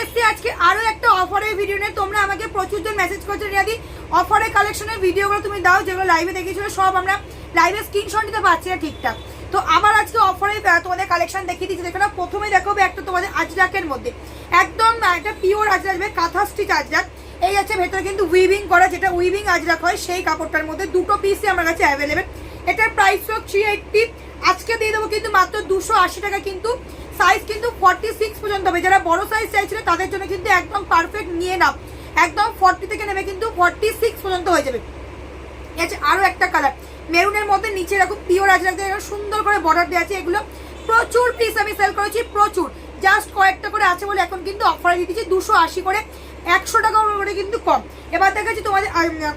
এসেছি আজকে আরো একটা অফারের ভিডিও নিয়ে। তোমরা আমাকে প্রচুর জন মেসেজ করছো রিয়াদি অফারের কালেকশনের ভিডিওগুলো তুমি দাও, যেগুলো লাইভে দেখিয়েছিল সব আমরা লাইভে স্ক্রিনশট নিতে পারছি না ঠিকঠাক। তো আবার আজকে অফারে তোমাদের কালেকশন দেখিয়ে দিচ্ছি। দেখো না, প্রথমে দেখাবো একটা তোমাদের আজরাকের মধ্যে একদম একটা পিওর আজরাক, কাঁথা স্টিচ আজরাক। এই আছে ভেতরে কিন্তু উইভিং করা, যেটা উইভিং আজরাক হয় সেই কাপড়টার মধ্যে দুটো পিসই আমার কাছে অ্যাভেলেবেল। এটার প্রাইস হলো 380, আজকে দিয়ে দেবো কিন্তু মাত্র 280 টাকা। কিন্তু সাইজ কিন্তু 46 পর্যন্ত হবে। যারা বড় সাইজ চাইছিল তাদের জন্য কিন্তু একদম পারফেক্ট নিয়ে নাও, একদম 40 থেকে নেবে কিন্তু 46 পর্যন্ত হয়ে যাবে। আচ্ছা, আরও একটা কালার মেরুনের মধ্যে নিচে এরকম পিওর আজরাক দিয়ে সুন্দর করে বর্ডার দেওয়া আছে। এগুলো প্রচুর পিস আমি সেল করেছি, প্রচুর, জাস্ট কয়েকটা করে আছে বলে এখন কিন্তু অফারে দিতেছি 280 করে, 100 টাকা করে কিন্তু কম। এবার দেখাচ্ছি তোমাদের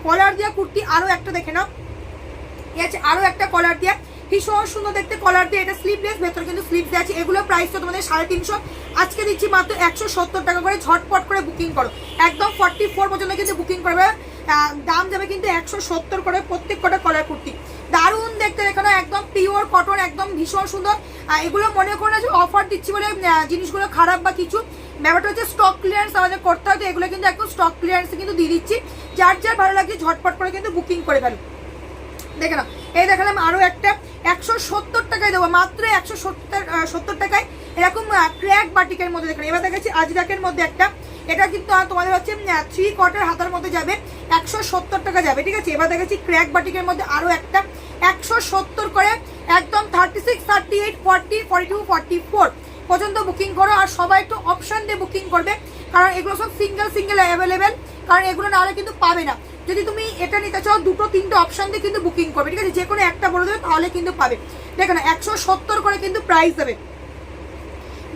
কলার দেওয়া কুর্তি, আরও একটা দেখে নাও। আছে আরও একটা কলার দেওয়া, ভীষণ সুন্দর দেখতে কলার দিয়ে, এটা স্লিভলেস, ভেতরে কিন্তু স্লিভ দেওয়া আছে। এগুলো প্রাইসটা তোমাদের 350, আজকে দিচ্ছি মাত্র 170 টাকা করে। ঝটপট করে বুকিং করো, একদম 44 পর্যন্ত কিন্তু বুকিং করবে। দাম যাবে কিন্তু 170 করে প্রত্যেক কটা কলার কুর্তি। দারুণ দেখতে, দেখো না, একদম পিওর কটন, একদম ভীষণ সুন্দর। এগুলো মনে করো না যে অফার দিচ্ছি বলে জিনিসগুলো খারাপ বা কিছু, ব্যাপারটা হচ্ছে স্টক ক্লিয়ারেন্স আমাদের করতে হয়। তো এগুলো কিন্তু একদম স্টক ক্লিয়ারেন্সে কিন্তু দিয়ে দিচ্ছি। যার যার ভালো লাগছে ঝটপট করে কিন্তু বুকিং করে ফেলো। দেখে নাও, এই দেখালাম আরও একটা 170 টাকায় দেবো, মাত্র 170 টাকায় এরকম ক্র্যাক বাটিকের মধ্যে। দেখেন, এবার দেখাচ্ছি আজরাকের মধ্যে একটা, এটা কিন্তু তোমাদের হচ্ছে 3 কোয়ার্টার হাতার মধ্যে যাবে, 170 টাকা যাবে, ঠিক আছে। এবার দেখাচ্ছি ক্র্যাক বাটিকের মধ্যে আরও একটা 170 করে, একদম 36, 38, 40, 42, 44 পর্যন্ত বুকিং করো। আর সবাই একটু অপশান দিয়ে বুকিং করবে, কারণ এগুলো সব সিঙ্গেল সিঙ্গেল অ্যাভেলেবেল, কারণ এগুলো না হলে কিন্তু পাবে না। যদি তুমি এটা নিতে চাও 2-3টে অপশান দিয়ে কিন্তু বুকিং করবে, ঠিক আছে, যে কোনো একটা বলে দেবে তাহলে কিন্তু পাবে। দেখো না, 170 করে কিন্তু প্রাইস দেবে।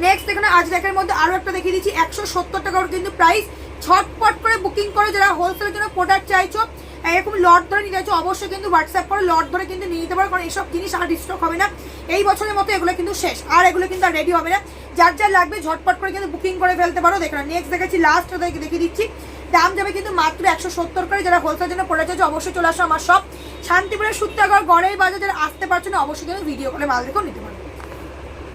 নেক্সট দেখো না, আজরাকের মধ্যে আরও একটা দেখিয়ে দিচ্ছি, 170 টাকা কিন্তু প্রাইস। ঝটপট করে বুকিং করো, যারা হোলসেলের জন্য প্রোডাক্ট চাইছো, এরকম লট ধরে নিতে চাইছো, অবশ্যই কিন্তু হোয়াটসঅ্যাপ করো, লট ধরে কিন্তু নিয়ে নিতে পারো, কারণ এইসব জিনিস আর ডিস্টক হবে না এই বছরের মতো, এগুলো কিন্তু শেষ, আর এগুলো কিন্তু আর রেডি হবে না। যার যার লাগবে ঝটপট করে কিন্তু বুকিং করে ফেলতে পারো। দেখো না, নেক্সট দেখাচ্ছি লাস্ট দেখিয়ে দিচ্ছি, দাম যাবে কিন্তু মাত্র 170 করে। যারা হোলসেলের জন্য প্রোডাক্ট চাইছো অবশ্যই চলে আসো আমার সব শান্তিপুরের সূত্রাগড় গড়ের বাজার। যারা আসতে পারছো না অবশ্যই কিন্তু ভিডিও করে মাল দেখেও নিতে পারো।